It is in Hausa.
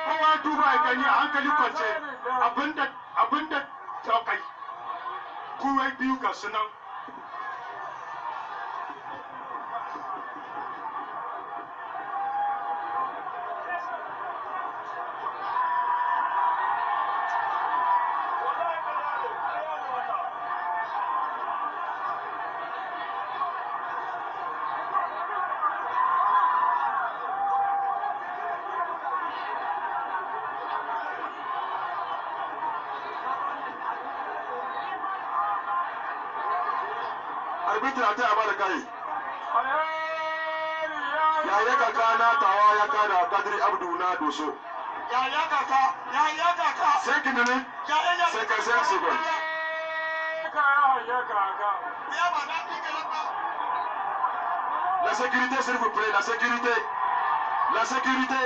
kowa duba ya gani a hankali kwance abinda ta kai kuwai biyu ga sunan arbitra ta ba da kai yaya kaka na tawa ya kada kadri abdu na doso yaya kaka sai kin ne sai ka sai second la sécurité s'il vous plaît la sécurité